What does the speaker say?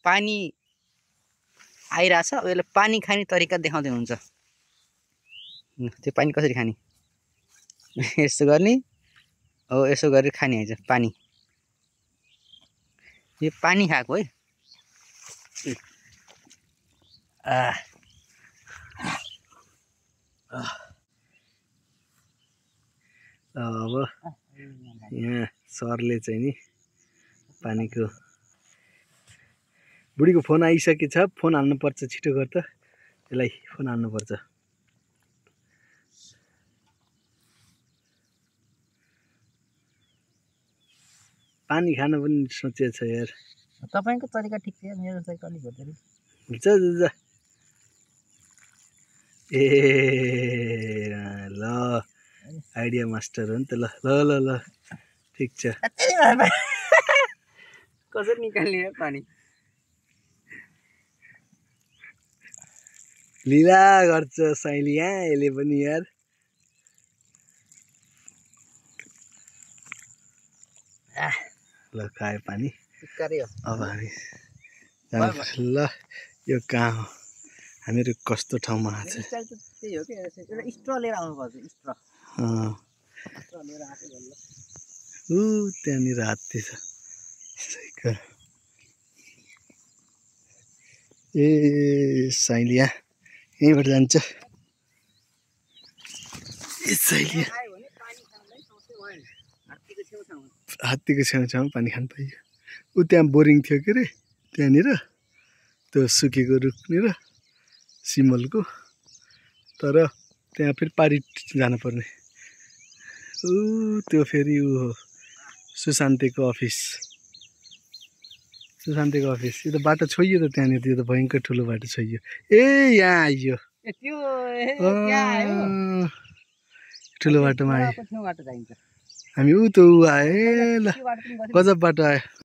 पानी आइरहेछ यसले पानी खाने तरिका देखाउँदै हुन्छ त्यो पानी कसरी खाने यसो गर्ने हो यसो गरेर खाने हैन पानी यो पानी खाएको है अब यहाँ सरले चाहिँ नि पानीको बुढीको फोन आइसकेछ फोन हाल्नुपर्छ छिटो गर त त्यसलाई फोन हाल्नुपर्छ पानी खान पनि सोचेछ यार तपाईको तरिका ठीक छ मेरो चाहिँ अलि भोटेरी जा ए ल आइडिया मास्टर हो नि त ल ल ल ठीक छ कसरी निकाल्ने यार पानी लीला गर्छ साइली यहाँ यसले पनि यार ल खाए पानी अब हामी ल यो कहाँ हो हामीहरू कस्तो ठाउँमा छ त्यही हो के एउटा स्ट्र लिएर आउनुपर्छ स्ट्र लिएर आएको बल्ल त्यहाँनिर हात्ती छ ए साइलिया यहीँबाट जान्छ ए साइलिया हात्तीको छेउछाउमा पानी खान पाइयो ऊ त्यहाँ बोरिङ थियो के अरे त्यहाँनिर त्यो सुकेको रुखनिर सिमलको तर त्यहाँ फेरि पारी जानुपर्ने ऊ त्यो फेरि ऊ हो सुशान्तेको अफिस यो त बाटो छोइयो त त्यहाँनिर त्यो त भयङ्कर ठुलो बाटो छोइयो ए यहाँ आइयो ठुलो बाटोमा आयो हामी ऊ त ऊ आयो ल गजब बाटो आयो